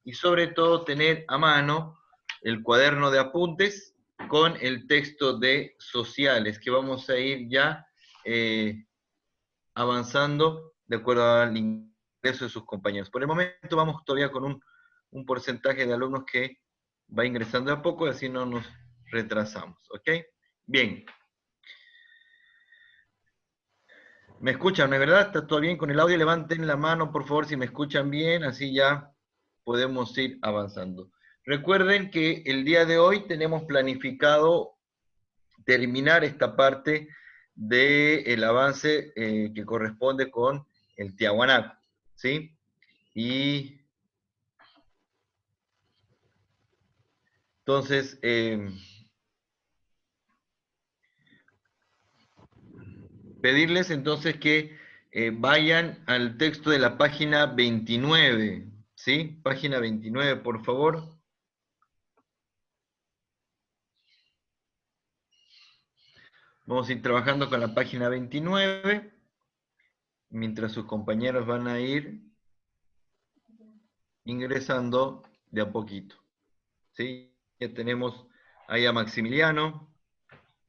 y sobre todo tener a mano el cuaderno de apuntes con el texto de sociales, que vamos a ir ya avanzando de acuerdo al ingreso de sus compañeros. Por el momento vamos todavía con un porcentaje de alumnos que va ingresando de a poco, y así no nos retrasamos, ¿ok? Bien. ¿Me escuchan, no es verdad? ¿Está todo bien con el audio? Levanten la mano, por favor, si me escuchan bien, así ya podemos ir avanzando. Recuerden que el día de hoy tenemos planificado terminar esta parte del avance que corresponde con el Tiahuanaco, ¿sí? Y entonces, pedirles entonces que vayan al texto de la página 29, ¿sí? Página 29, por favor. Vamos a ir trabajando con la página 29, mientras sus compañeros van a ir ingresando de a poquito, ¿sí? Ya tenemos ahí a Maximiliano,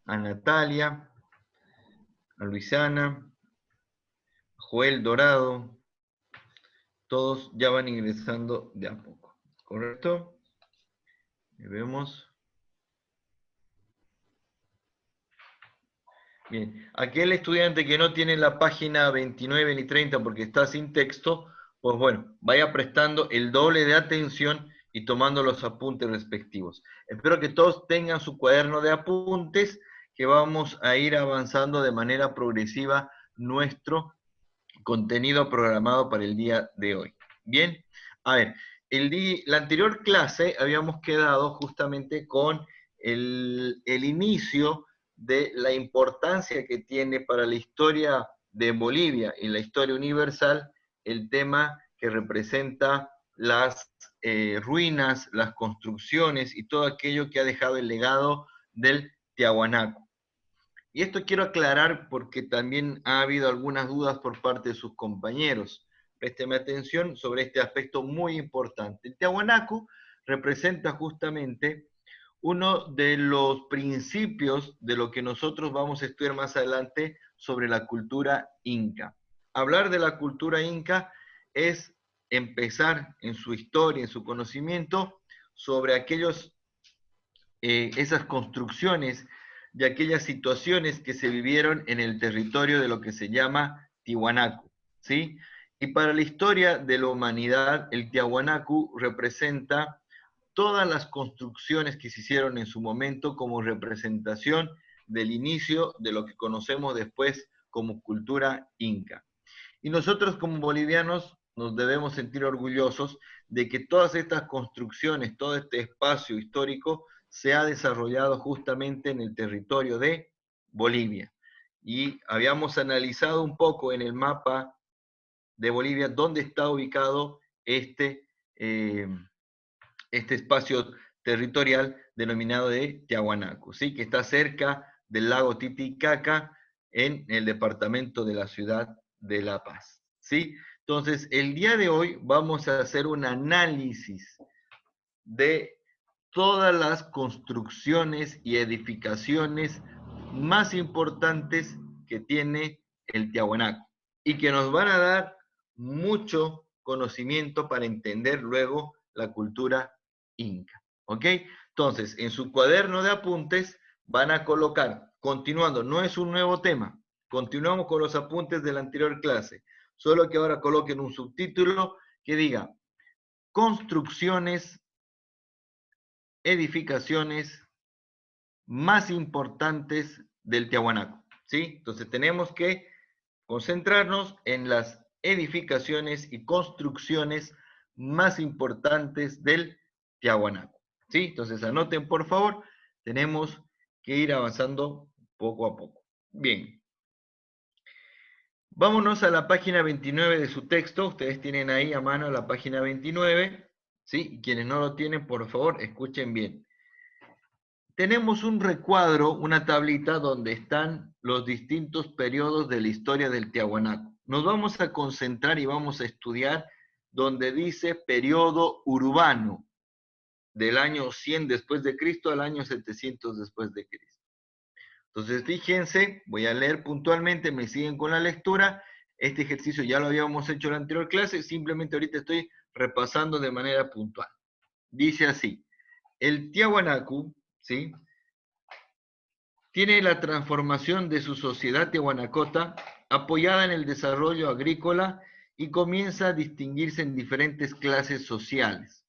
a Natalia, a Luisana, a Joel Dorado, todos ya van ingresando de a poco, ¿correcto? Y vemos. Bien, aquel estudiante que no tiene la página 29 ni 30 porque está sin texto, pues bueno, vaya prestando el doble de atención y tomando los apuntes respectivos. Espero que todos tengan su cuaderno de apuntes, que vamos a ir avanzando de manera progresiva nuestro contenido programado para el día de hoy. Bien, a ver, la anterior clase habíamos quedado justamente con el inicio de la importancia que tiene para la historia de Bolivia y la historia universal el tema que representa las ruinas, las construcciones y todo aquello que ha dejado el legado del Tiahuanaco. Y esto quiero aclarar porque también ha habido algunas dudas por parte de sus compañeros. Présteme atención sobre este aspecto muy importante. El Tiahuanaco representa justamente uno de los principios de lo que nosotros vamos a estudiar más adelante sobre la cultura inca. Hablar de la cultura inca es empezar en su historia, en su conocimiento, sobre esas construcciones y aquellas situaciones que se vivieron en el territorio de lo que se llama Tiwanaku, ¿sí? Y para la historia de la humanidad, el Tiahuanacu representa todas las construcciones que se hicieron en su momento como representación del inicio de lo que conocemos después como cultura inca. Y nosotros como bolivianos nos debemos sentir orgullosos de que todas estas construcciones, todo este espacio histórico se ha desarrollado justamente en el territorio de Bolivia. Y habíamos analizado un poco en el mapa de Bolivia dónde está ubicado este espacio territorial denominado de Tiahuanaco, ¿sí? Que está cerca del lago Titicaca en el departamento de la ciudad de La Paz, ¿sí? Entonces, el día de hoy vamos a hacer un análisis de todas las construcciones y edificaciones más importantes que tiene el Tiahuanaco y que nos van a dar mucho conocimiento para entender luego la cultura inca. ¿Ok? Entonces, en su cuaderno de apuntes van a colocar, continuando, no es un nuevo tema, continuamos con los apuntes de la anterior clase, solo que ahora coloquen un subtítulo que diga construcciones, edificaciones más importantes del Tiahuanaco, ¿sí? Entonces tenemos que concentrarnos en las edificaciones y construcciones más importantes del Tiahuanaco, ¿sí? Entonces anoten por favor, tenemos que ir avanzando poco a poco. Bien. Vámonos a la página 29 de su texto, ustedes tienen ahí a mano la página 29, ¿sí? Y quienes no lo tienen, por favor, escuchen bien. Tenemos un recuadro, una tablita donde están los distintos periodos de la historia del Tiahuanaco. Nos vamos a concentrar y vamos a estudiar donde dice periodo urbano, del año 100 después de Cristo al año 700 después de Cristo. Entonces, fíjense, voy a leer puntualmente, me siguen con la lectura. Este ejercicio ya lo habíamos hecho en la anterior clase, simplemente ahorita estoy repasando de manera puntual. Dice así, el Tiahuanacu, ¿sí?, tiene la transformación de su sociedad tiahuanacota apoyada en el desarrollo agrícola y comienza a distinguirse en diferentes clases sociales.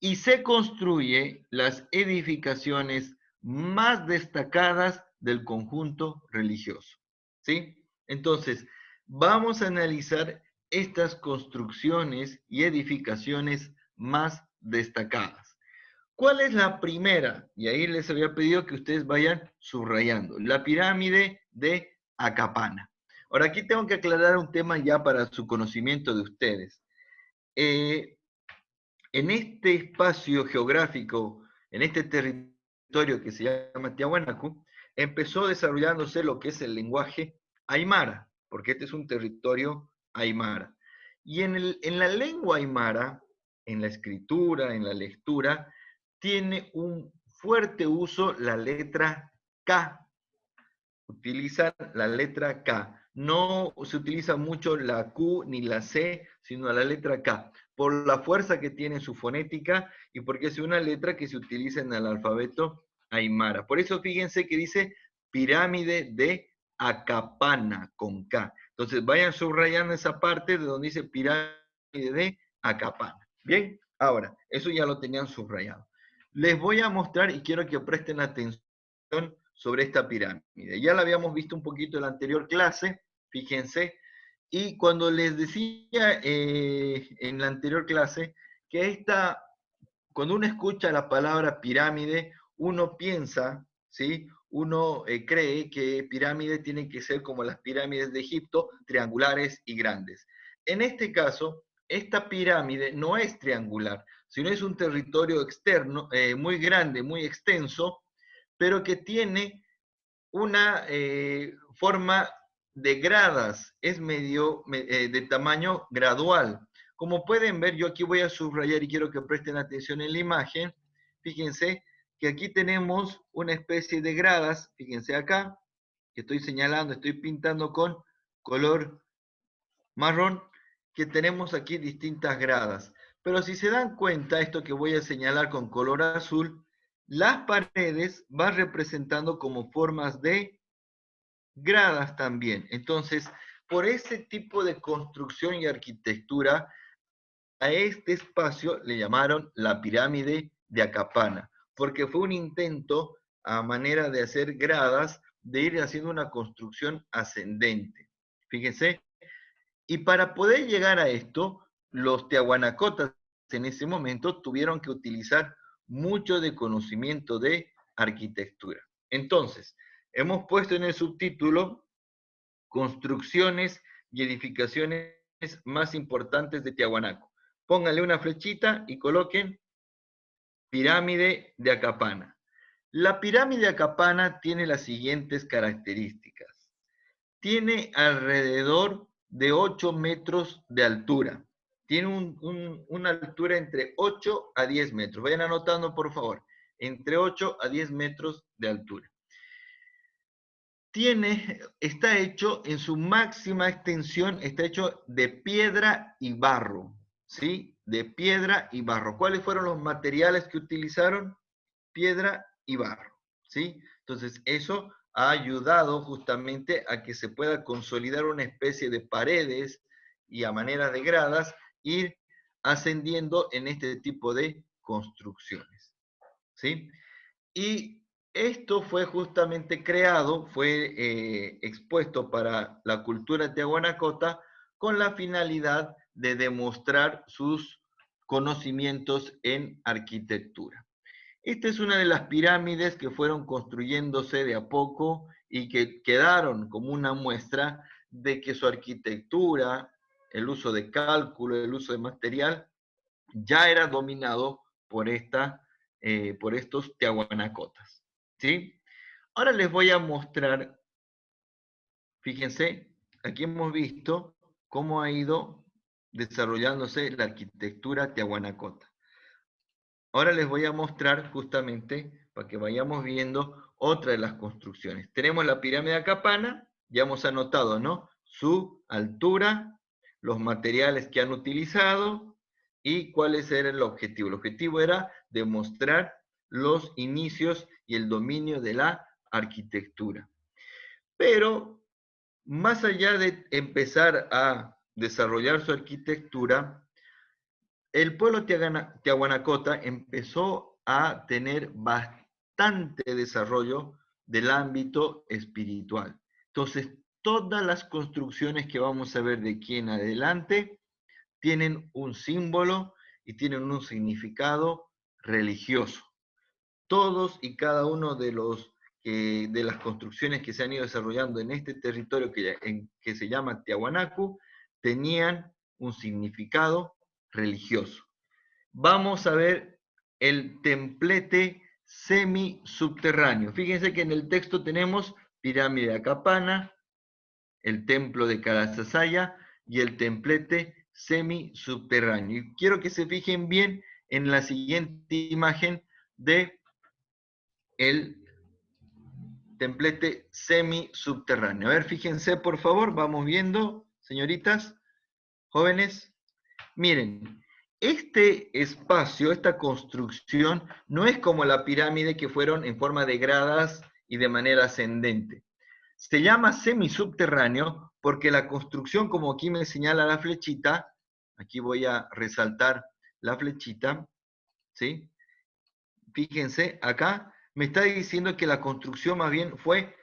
Y se construye las edificaciones más destacadas del conjunto religioso. ¿Sí? Entonces, vamos a analizar estas construcciones y edificaciones más destacadas. ¿Cuál es la primera? Y ahí les había pedido que ustedes vayan subrayando. La pirámide de Acapana. Ahora, aquí tengo que aclarar un tema ya para su conocimiento de ustedes. En este espacio geográfico, en este territorio que se llama Tiahuanacu, empezó desarrollándose lo que es el lenguaje aymara, porque este es un territorio aymara. Y en la lengua aymara, en la escritura, en la lectura, tiene un fuerte uso la letra K. Utilizan la letra K. No se utiliza mucho la Q ni la C, sino la letra K, por la fuerza que tiene su fonética y porque es una letra que se utiliza en el alfabeto aymara. Por eso fíjense que dice pirámide de Acapana, con K. Entonces vayan subrayando esa parte de donde dice pirámide de Acapana. Bien, ahora, eso ya lo tenían subrayado. Les voy a mostrar y quiero que presten atención sobre esta pirámide. Ya la habíamos visto un poquito en la anterior clase, fíjense, y cuando les decía en la anterior clase que cuando uno escucha la palabra pirámide, uno piensa, ¿sí? Uno cree que pirámide tiene que ser como las pirámides de Egipto, triangulares y grandes. En este caso, esta pirámide no es triangular, sino es un territorio externo muy grande, muy extenso, pero que tiene una forma de gradas, es de tamaño gradual. Como pueden ver, yo aquí voy a subrayar y quiero que presten atención en la imagen. Fíjense que aquí tenemos una especie de gradas, fíjense acá, que estoy señalando, estoy pintando con color marrón, que tenemos aquí distintas gradas. Pero si se dan cuenta, esto que voy a señalar con color azul, las paredes van representando como formas de gradas también. Entonces, por ese tipo de construcción y arquitectura, a este espacio le llamaron la pirámide de Acapana, porque fue un intento a manera de hacer gradas, de ir haciendo una construcción ascendente. Fíjense, y para poder llegar a esto, los tiahuanacotas en ese momento tuvieron que utilizar mucho de conocimiento de arquitectura. Entonces, hemos puesto en el subtítulo construcciones y edificaciones más importantes de Tiahuanaco. Pónganle una flechita y coloquen pirámide de Acapana. La pirámide de Acapana tiene las siguientes características. Tiene alrededor de 8 metros de altura. Tiene una altura entre 8 a 10 metros. Vayan anotando, por favor. Entre 8 a 10 metros de altura. Está hecho en su máxima extensión, está hecho de piedra y barro, ¿sí? De piedra y barro. ¿Cuáles fueron los materiales que utilizaron? Piedra y barro, ¿sí? Entonces, eso ha ayudado justamente a que se pueda consolidar una especie de paredes y a manera de gradas, ir ascendiendo en este tipo de construcciones, ¿sí? Y esto fue justamente creado, fue expuesto para la cultura tiahuanacota con la finalidad de demostrar sus conocimientos en arquitectura. Esta es una de las pirámides que fueron construyéndose de a poco y que quedaron como una muestra de que su arquitectura, el uso de cálculo, el uso de material, ya era dominado por estos tiahuanacotas. ¿Sí? Ahora les voy a mostrar, fíjense, aquí hemos visto cómo ha ido desarrollándose la arquitectura tiahuanacota. Ahora les voy a mostrar justamente, para que vayamos viendo otra de las construcciones. Tenemos la pirámide acapana, ya hemos anotado, ¿no? Su altura, los materiales que han utilizado y cuál era el objetivo. El objetivo era demostrar los inicios y el dominio de la arquitectura. Pero más allá de empezar a desarrollar su arquitectura, el pueblo tiahuanacota empezó a tener bastante desarrollo del ámbito espiritual. Entonces, todas las construcciones que vamos a ver de aquí en adelante tienen un símbolo y tienen un significado religioso. Todos y cada uno de las construcciones que se han ido desarrollando en este territorio que se llama Tiahuanacu tenían un significado religioso. Vamos a ver el templete semisubterráneo. Fíjense que en el texto tenemos pirámide de Acapana, el templo de Carasasaya y el templete semisubterráneo. Y quiero que se fijen bien en la siguiente imagen de el templete semisubterráneo. A ver, fíjense por favor, vamos viendo, señoritas, jóvenes. Miren, este espacio, esta construcción, no es como la pirámide que fueron en forma de gradas y de manera ascendente. Se llama semisubterráneo porque la construcción, como aquí me señala la flechita, aquí voy a resaltar la flechita, ¿sí? Fíjense, acá me está diciendo que la construcción más bien fue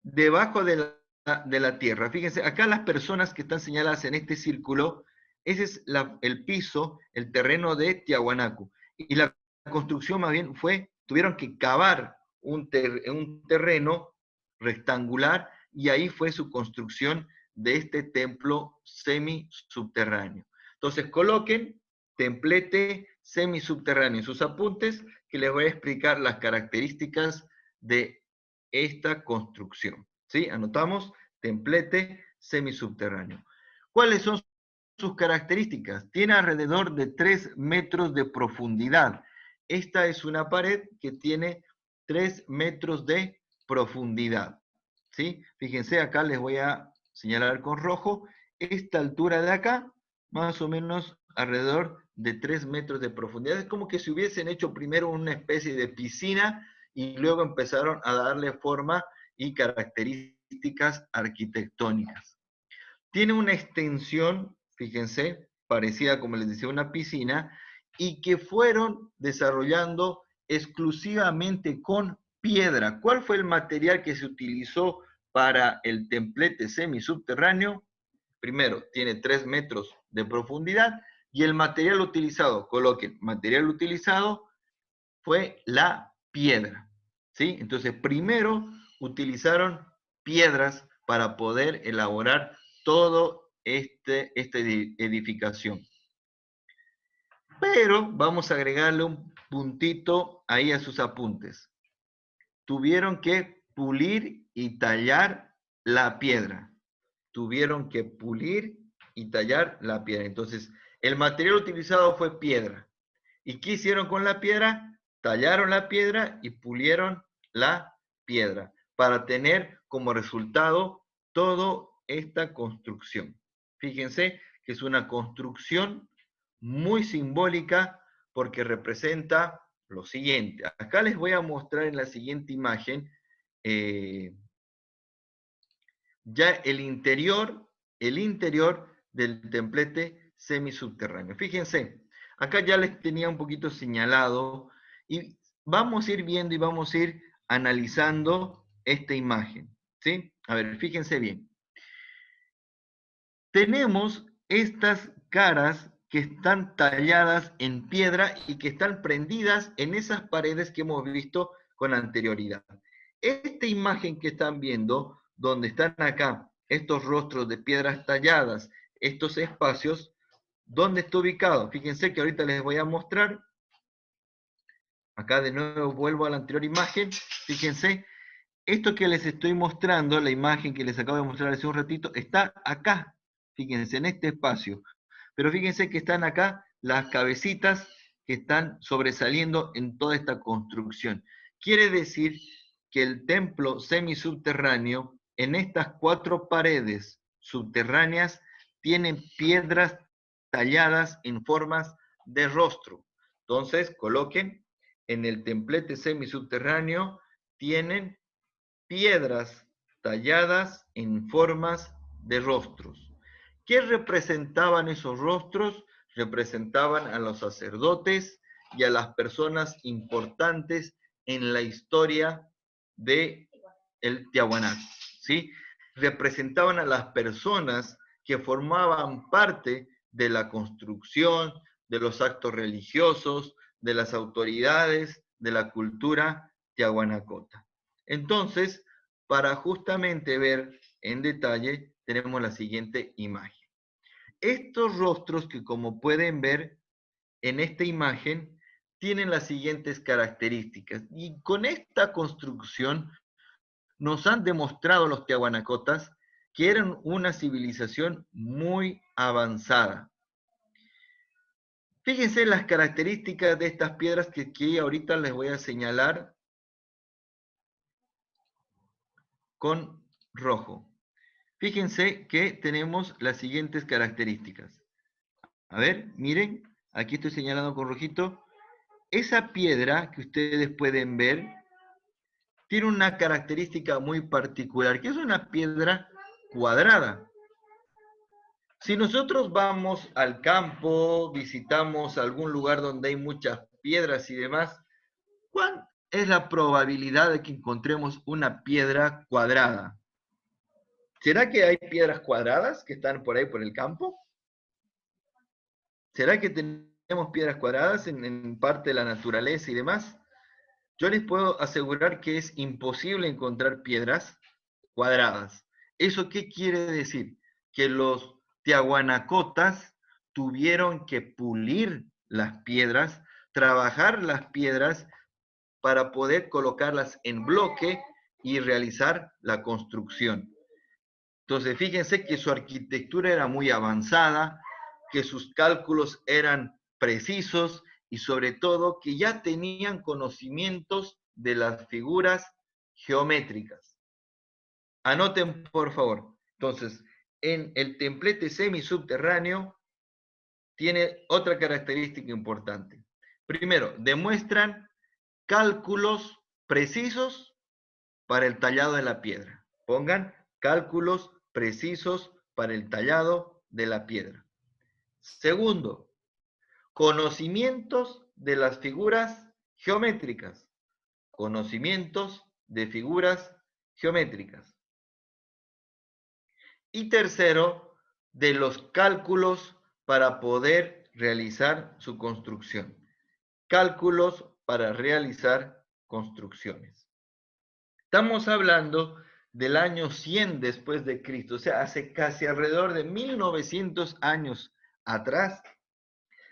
debajo de la tierra. Fíjense, acá las personas que están señaladas en este círculo, ese es el piso, el terreno de Tiahuanacu. Y la construcción más bien tuvieron que cavar un terreno rectangular y ahí fue su construcción de este templo semisubterráneo. Entonces coloquen templete semisubterráneo en sus apuntes que les voy a explicar las características de esta construcción. ¿Sí? Anotamos templete semisubterráneo. ¿Cuáles son sus características? Tiene alrededor de 3 metros de profundidad. Esta es una pared que tiene 3 metros de profundidad. ¿Sí? Fíjense, acá les voy a señalar con rojo. Esta altura de acá, más o menos alrededor de 3 metros de profundidad. Es como que si hubiesen hecho primero una especie de piscina y luego empezaron a darle forma y características arquitectónicas. Tiene una extensión, fíjense, parecida, como les decía, una piscina, y que fueron desarrollando exclusivamente con piedra. ¿Cuál fue el material que se utilizó para el templete semisubterráneo? Primero, tiene 3 metros de profundidad, y el material utilizado, coloquen, material utilizado fue la piedra. ¿Sí? Entonces, primero utilizaron piedras para poder elaborar todo esta edificación. Pero vamos a agregarle un puntito ahí a sus apuntes. Tuvieron que pulir y tallar la piedra. Tuvieron que pulir y tallar la piedra. Entonces, el material utilizado fue piedra. ¿Y qué hicieron con la piedra? Tallaron la piedra y pulieron la piedra para tener como resultado toda esta construcción. Fíjense que es una construcción muy simbólica porque representa lo siguiente. Acá les voy a mostrar en la siguiente imagen ya el interior del templete semisubterráneo. Fíjense, acá ya les tenía un poquito señalado y vamos a ir viendo y vamos a ir analizando esta imagen, ¿sí? A ver, fíjense bien. Tenemos estas caras que están talladas en piedra y que están prendidas en esas paredes que hemos visto con anterioridad. Esta imagen que están viendo, donde están acá estos rostros de piedras talladas, estos espacios, ¿dónde está ubicado? Fíjense que ahorita les voy a mostrar. Acá de nuevo vuelvo a la anterior imagen. Fíjense, esto que les estoy mostrando, la imagen que les acabo de mostrar hace un ratito, está acá, fíjense, en este espacio. Pero fíjense que están acá las cabecitas que están sobresaliendo en toda esta construcción. Quiere decir que el templo semisubterráneo, en estas 4 paredes subterráneas, tiene piedras talladas en formas de rostro. Entonces, coloquen en el templete semisubterráneo, tienen piedras talladas en formas de rostros. ¿Qué representaban esos rostros? Representaban a los sacerdotes y a las personas importantes en la historia de el Tiahuanaco, ¿sí? Representaban a las personas que formaban parte de la construcción, de los actos religiosos, de las autoridades, de la cultura tiahuanacota. Entonces, para justamente ver en detalle, tenemos la siguiente imagen. Estos rostros que, como pueden ver en esta imagen, tienen las siguientes características. Y con esta construcción nos han demostrado los tiahuanacotas que eran una civilización muy avanzada. Fíjense las características de estas piedras que aquí ahorita les voy a señalar con rojo. Fíjense que tenemos las siguientes características. A ver, miren, aquí estoy señalando con rojito. Esa piedra que ustedes pueden ver tiene una característica muy particular, que es una piedra cuadrada. Si nosotros vamos al campo, visitamos algún lugar donde hay muchas piedras y demás, ¿cuál es la probabilidad de que encontremos una piedra cuadrada? ¿Será que hay piedras cuadradas que están por ahí por el campo? ¿Será que tenemos piedras cuadradas en parte de la naturaleza y demás? Yo les puedo asegurar que es imposible encontrar piedras cuadradas. ¿Eso qué quiere decir? Que los tiahuanacotas tuvieron que pulir las piedras, trabajar las piedras para poder colocarlas en bloque y realizar la construcción. Entonces, fíjense que su arquitectura era muy avanzada, que sus cálculos eran precisos y sobre todo que ya tenían conocimientos de las figuras geométricas. Anoten, por favor. Entonces, en el templete semisubterráneo tiene otra característica importante. Primero, demuestran cálculos precisos para el tallado de la piedra. Pongan cálculos precisos para el tallado de la piedra. Segundo, conocimientos de las figuras geométricas. Conocimientos de figuras geométricas. Y tercero, de los cálculos para poder realizar su construcción. Cálculos para realizar construcciones. Estamos hablando del año 100 después de Cristo, o sea, hace casi alrededor de 1900 años atrás,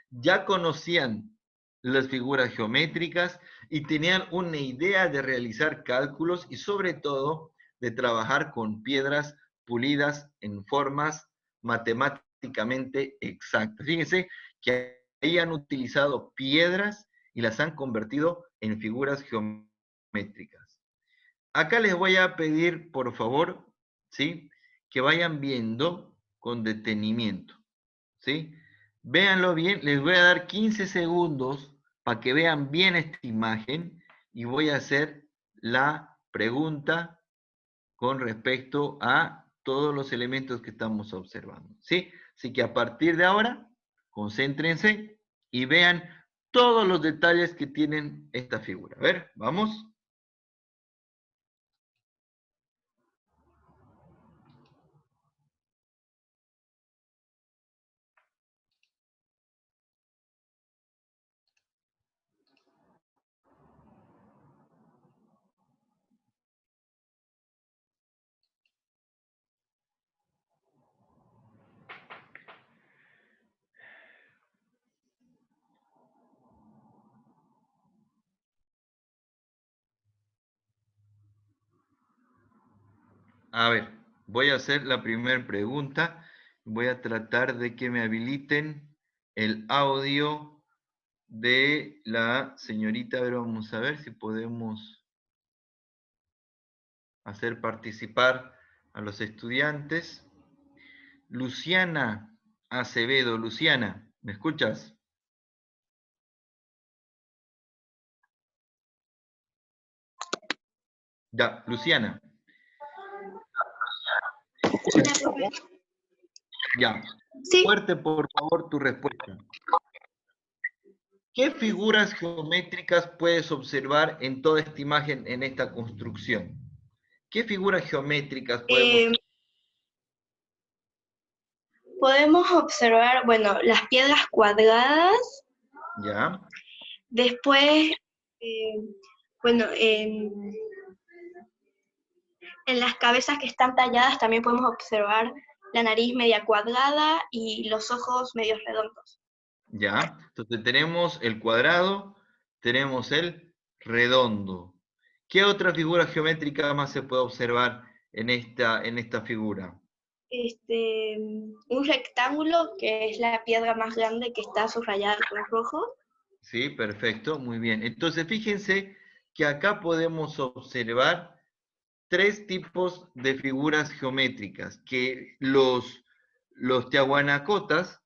ya conocían las figuras geométricas y tenían una idea de realizar cálculos y sobre todo de trabajar con piedras pulidas en formas matemáticamente exactas. Fíjense que ahí han utilizado piedras y las han convertido en figuras geométricas. Acá les voy a pedir, por favor, ¿sí?, que vayan viendo con detenimiento, ¿sí? Véanlo bien, les voy a dar 15 segundos para que vean bien esta imagen y voy a hacer la pregunta con respecto a todos los elementos que estamos observando, ¿sí? Así que a partir de ahora, concéntrense y vean todos los detalles que tienen esta figura. A ver, vamos. A ver, voy a hacer la primera pregunta. Voy a tratar de que me habiliten el audio de la señorita. A ver, vamos a ver si podemos hacer participar a los estudiantes. Luciana Acevedo. Luciana, ¿me escuchas? Ya, Luciana. Ya. Sí. Fuerte, por favor, tu respuesta. ¿Qué figuras geométricas puedes observar en toda esta imagen, en esta construcción? ¿Qué figuras geométricas Podemos observar, bueno, las piedras cuadradas. Ya. Después, bueno, en las cabezas que están talladas también podemos observar la nariz media cuadrada y los ojos medios redondos. Ya. Entonces tenemos el cuadrado, tenemos el redondo. ¿Qué otra figura geométrica más se puede observar en esta figura? Un rectángulo, que es la piedra más grande que está subrayada con rojo. Sí, perfecto, muy bien. Entonces fíjense que acá podemos observar tres tipos de figuras geométricas que los tiahuanacotas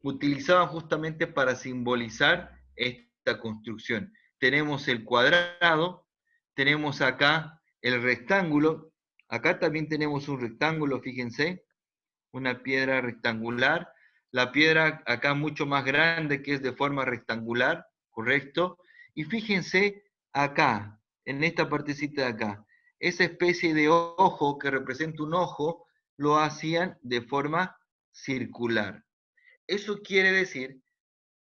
utilizaban justamente para simbolizar esta construcción. Tenemos el cuadrado, tenemos acá el rectángulo, acá también tenemos un rectángulo, fíjense, una piedra rectangular, la piedra acá mucho más grande que es de forma rectangular, ¿correcto? Y fíjense acá, en esta partecita de acá, esa especie de ojo que representa un ojo, lo hacían de forma circular. Eso quiere decir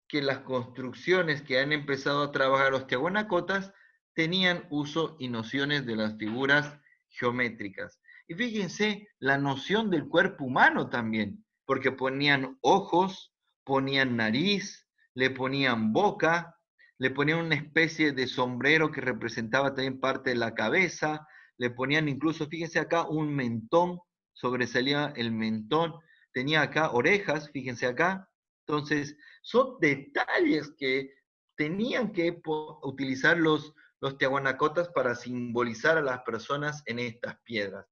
que las construcciones que han empezado a trabajar los tiahuanacotas tenían uso y nociones de las figuras geométricas. Y fíjense la noción del cuerpo humano también, porque ponían ojos, ponían nariz, le ponían boca, le ponían una especie de sombrero que representaba también parte de la cabeza, le ponían incluso, fíjense acá, un mentón, sobresalía el mentón, tenía acá orejas, fíjense acá. Entonces, son detalles que tenían que utilizar los tiahuanacotas para simbolizar a las personas en estas piedras.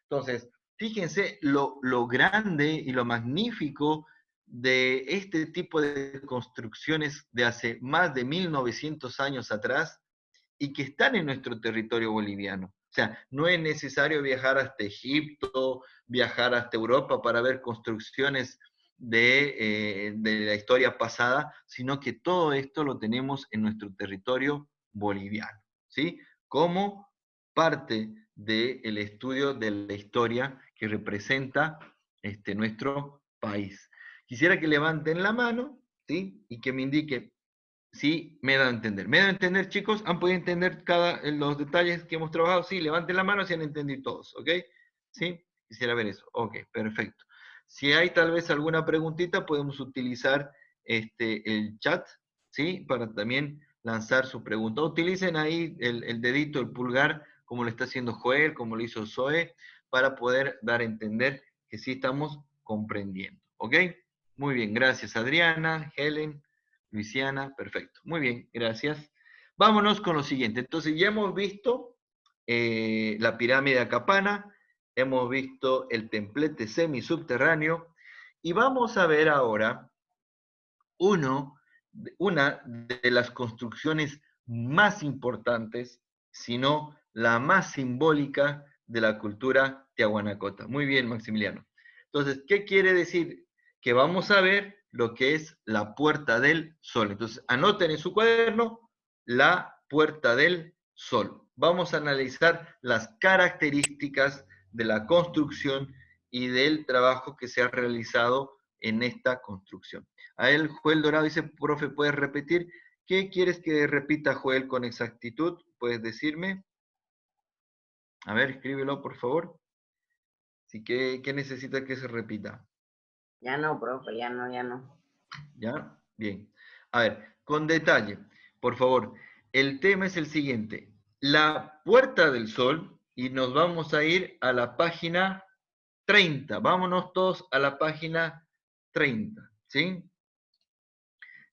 Entonces, fíjense lo grande y lo magnífico de este tipo de construcciones de hace más de 1900 años atrás y que están en nuestro territorio boliviano. O sea, no es necesario viajar hasta Egipto, viajar hasta Europa para ver construcciones de la historia pasada, sino que todo esto lo tenemos en nuestro territorio boliviano, ¿sí? Como parte del estudio de la historia que representa nuestro país. Quisiera que levanten la mano, ¿sí? Y que me indiquen sí, me da a entender. ¿Me da a entender, chicos? ¿Han podido entender los detalles que hemos trabajado? Sí, levanten la mano si han entendido todos, ¿ok? ¿Sí? Quisiera ver eso. Ok, perfecto. Si hay tal vez alguna preguntita, podemos utilizar el chat, ¿sí? Para también lanzar su pregunta. Utilicen ahí el dedito, el pulgar, como lo está haciendo Joel, como lo hizo Zoe, para poder dar a entender que sí estamos comprendiendo, ¿ok? Muy bien, gracias Adriana, Helen. Luisiana, perfecto. Muy bien, gracias. Vámonos con lo siguiente. Entonces, ya hemos visto la pirámide acapana, hemos visto el templete semisubterráneo, y vamos a ver ahora una de las construcciones más importantes, si no la más simbólica de la cultura tiahuanacota. Muy bien, Maximiliano. Entonces, ¿qué quiere decir? Que vamos a ver lo que es la Puerta del Sol. Entonces, anoten en su cuaderno la Puerta del Sol. Vamos a analizar las características de la construcción y del trabajo que se ha realizado en esta construcción. A él, Joel Dorado dice, profe, ¿puedes repetir? ¿Qué quieres que repita, Joel, con exactitud? ¿Puedes decirme? A ver, escríbelo, por favor. Así que, ¿qué necesita que se repita? Ya no, profe, ya no. ¿Ya? Bien. A ver, con detalle, por favor. El tema es el siguiente. La Puerta del Sol, y nos vamos a ir a la página 30. Vámonos todos a la página 30, ¿sí?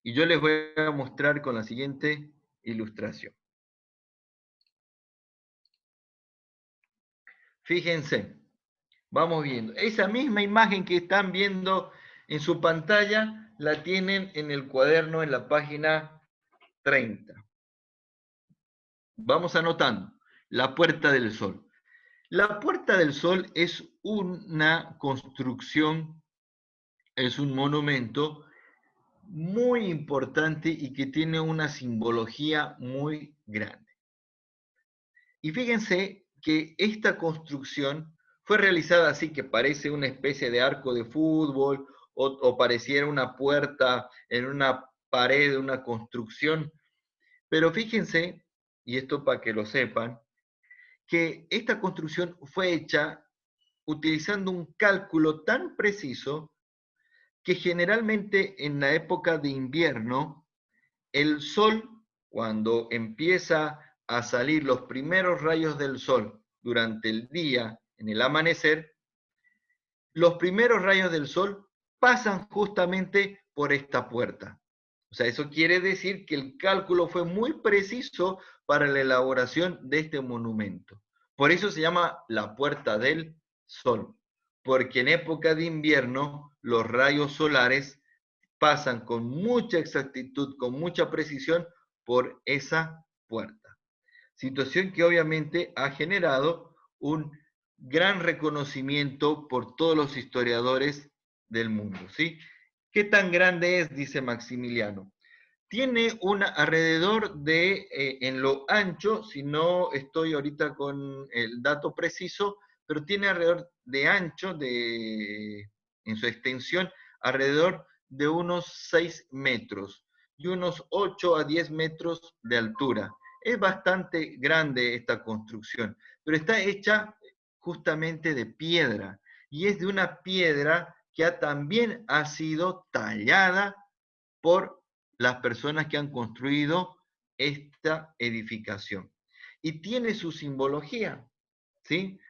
Y yo les voy a mostrar con la siguiente ilustración. Fíjense, vamos viendo. Esa misma imagen que están viendo en su pantalla, la tienen en el cuaderno en la página 30. Vamos anotando. La Puerta del Sol. La Puerta del Sol es una construcción, es un monumento muy importante y que tiene una simbología muy grande. Y fíjense que esta construcción fue realizada así, que parece una especie de arco de fútbol o pareciera una puerta en una pared de una construcción. Pero fíjense, y esto para que lo sepan, que esta construcción fue hecha utilizando un cálculo tan preciso que generalmente en la época de invierno, el sol, cuando empieza a salir los primeros rayos del sol durante el día, en el amanecer, los primeros rayos del sol pasan justamente por esta puerta. O sea, eso quiere decir que el cálculo fue muy preciso para la elaboración de este monumento. Por eso se llama la Puerta del Sol, porque en época de invierno los rayos solares pasan con mucha exactitud, con mucha precisión por esa puerta. Situación que obviamente ha generado un gran reconocimiento por todos los historiadores del mundo, ¿sí? ¿Qué tan grande es? Dice Maximiliano. Tiene alrededor de, en lo ancho, si no estoy ahorita con el dato preciso, pero tiene alrededor de ancho, en su extensión, alrededor de unos 6 metros y unos 8 a 10 metros de altura. Es bastante grande esta construcción, pero está hecha justamente de piedra, y es de una piedra que también ha sido tallada por las personas que han construido esta edificación. Y tiene su simbología, ¿sí?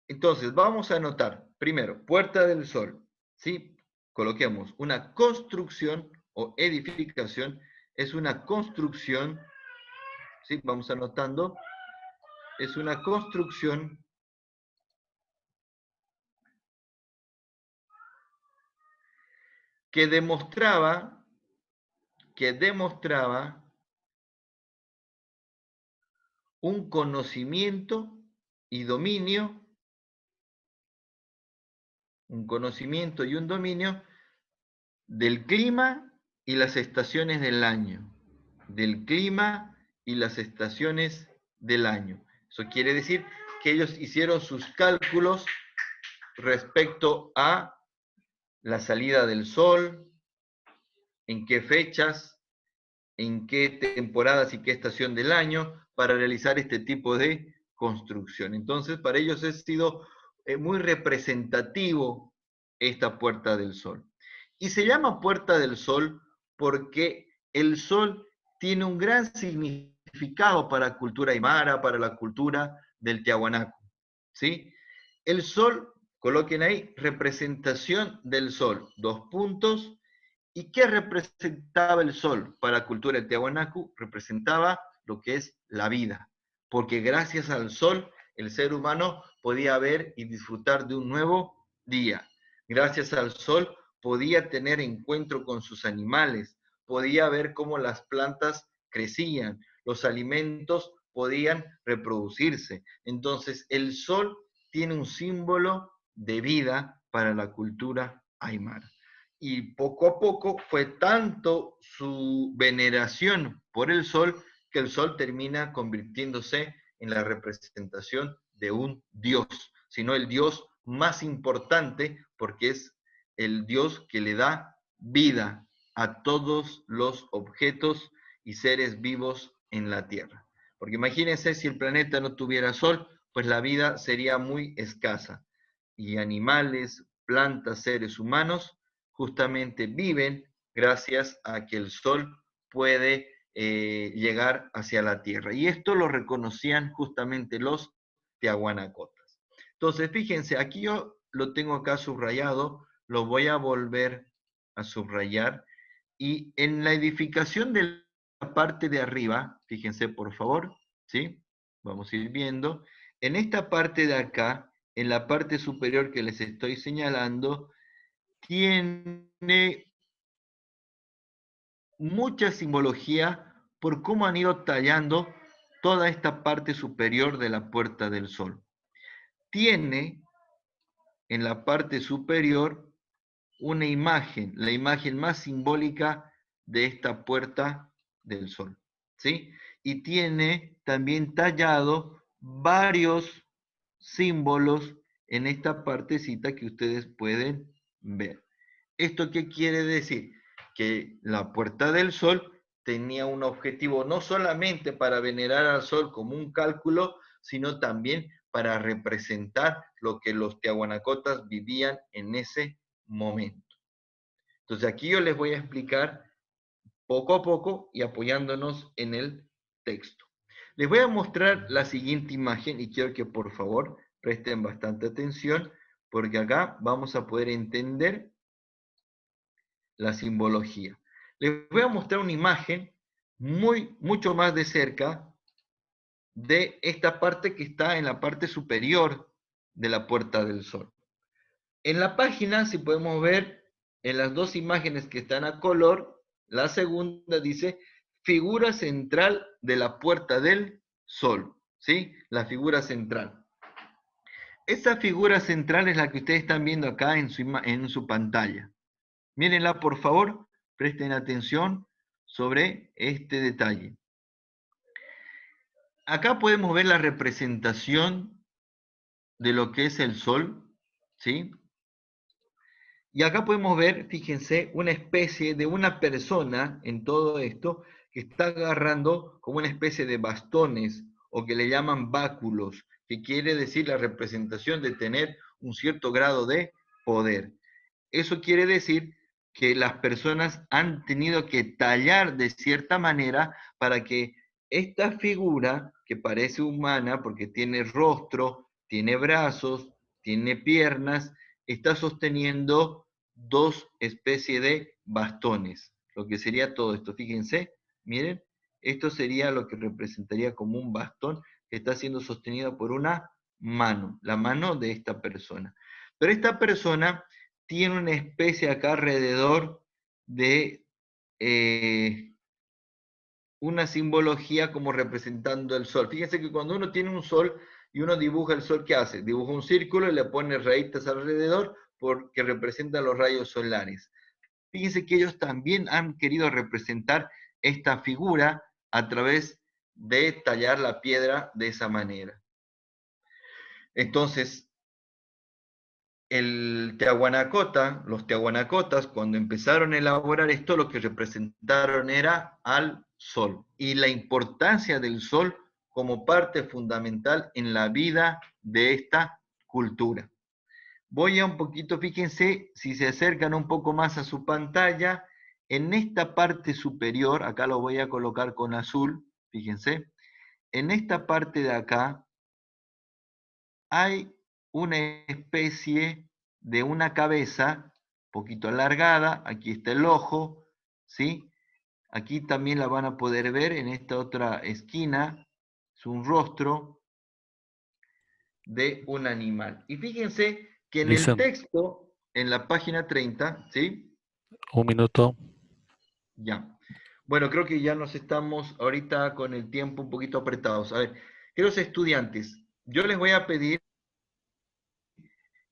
Entonces, vamos a anotar, primero, Puerta del Sol, ¿sí? Coloquemos una construcción o edificación, es una construcción, ¿sí? Vamos anotando, es una construcción que demostraba un conocimiento y dominio, un conocimiento y un dominio del clima y las estaciones del año, del clima y las estaciones del año. Eso quiere decir que ellos hicieron sus cálculos respecto a la salida del sol, en qué fechas, en qué temporadas y qué estación del año, para realizar este tipo de construcción. Entonces, para ellos ha sido muy representativo esta Puerta del Sol. Y se llama Puerta del Sol porque el sol tiene un gran significado para la cultura aymara, para la cultura del Tiahuanaco, ¿sí? El sol, coloquen ahí, representación del sol, 2 puntos. ¿Y qué representaba el sol para la cultura de Tiahuanaco? Representaba lo que es la vida, porque gracias al sol el ser humano podía ver y disfrutar de un nuevo día. Gracias al sol podía tener encuentro con sus animales, podía ver cómo las plantas crecían, los alimentos podían reproducirse. Entonces el sol tiene un símbolo de vida para la cultura aymara. Y poco a poco fue tanto su veneración por el sol que el sol termina convirtiéndose en la representación de un dios, sino el dios más importante porque es el dios que le da vida a todos los objetos y seres vivos en la Tierra. Porque imagínense si el planeta no tuviera sol, pues la vida sería muy escasa. Y animales, plantas, seres humanos, justamente viven gracias a que el sol puede llegar hacia la tierra. Y esto lo reconocían justamente los tiahuanacotas. Entonces, fíjense, aquí yo lo tengo acá subrayado, lo voy a volver a subrayar, y en la edificación de la parte de arriba, fíjense por favor, ¿sí? Vamos a ir viendo, en esta parte de acá, en la parte superior que les estoy señalando, tiene mucha simbología por cómo han ido tallando toda esta parte superior de la Puerta del Sol. Tiene en la parte superior una imagen, la imagen más simbólica de esta Puerta del Sol, ¿sí? Y tiene también tallado varios símbolos en esta partecita que ustedes pueden ver. ¿Esto qué quiere decir? Que la Puerta del Sol tenía un objetivo no solamente para venerar al Sol como un cálculo, sino también para representar lo que los tiahuanacotas vivían en ese momento. Entonces aquí yo les voy a explicar poco a poco y apoyándonos en el texto. Les voy a mostrar la siguiente imagen y quiero que por favor presten bastante atención porque acá vamos a poder entender la simbología. Les voy a mostrar una imagen mucho más de cerca de esta parte que está en la parte superior de la Puerta del Sol. En la página, si podemos ver, en las dos imágenes que están a color, la segunda dice figura central de la Puerta del Sol, ¿sí? La figura central. Esa figura central es la que ustedes están viendo acá en su pantalla. Mírenla, por favor, presten atención sobre este detalle. Acá podemos ver la representación de lo que es el Sol, ¿sí? Y acá podemos ver, fíjense, una especie de una persona en todo esto que está agarrando como una especie de bastones o que le llaman báculos, que quiere decir la representación de tener un cierto grado de poder. Eso quiere decir que las personas han tenido que tallar de cierta manera para que esta figura, que parece humana porque tiene rostro, tiene brazos, tiene piernas, está sosteniendo dos especies de bastones, lo que sería todo esto. Fíjense, miren, esto sería lo que representaría como un bastón que está siendo sostenido por una mano, la mano de esta persona. Pero esta persona tiene una especie acá alrededor de una simbología como representando el sol. Fíjense que cuando uno tiene un sol y uno dibuja el sol, ¿qué hace? Dibuja un círculo y le pone rayitas alrededor porque representan los rayos solares. Fíjense que ellos también han querido representar esta figura a través de tallar la piedra de esa manera. Entonces, los tiahuanacotas, cuando empezaron a elaborar esto, lo que representaron era al sol y la importancia del sol como parte fundamental en la vida de esta cultura. Voy a un poquito, fíjense, si se acercan un poco más a su pantalla, en esta parte superior, acá lo voy a colocar con azul, fíjense, en esta parte de acá hay una especie de una cabeza, un poquito alargada, aquí está el ojo, ¿sí? Aquí también la van a poder ver en esta otra esquina, es un rostro de un animal. Y fíjense que en el texto, en la página 30, ¿sí? Un minuto. Ya. Bueno, creo que ya nos estamos ahorita con el tiempo un poquito apretados. A ver, queridos estudiantes, yo les voy a pedir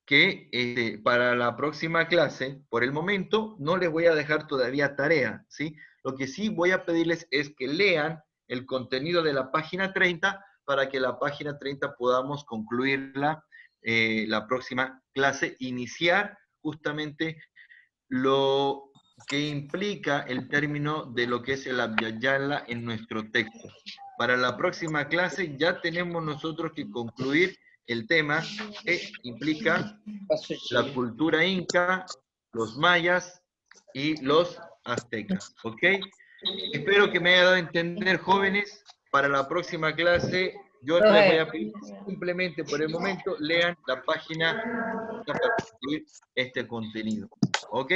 que para la próxima clase, por el momento, no les voy a dejar todavía tarea, ¿sí? Lo que sí voy a pedirles es que lean el contenido de la página 30 para que la página 30 podamos concluirla la próxima clase, iniciar justamente lo que implica el término de lo que es el Abhyayala en nuestro texto. Para la próxima clase ya tenemos nosotros que concluir el tema que implica la cultura inca, los mayas y los aztecas, ¿ok? Espero que me haya dado a entender, jóvenes. Para la próxima clase Yo les voy a pedir simplemente por el momento lean la página para construir este contenido. ¿Ok?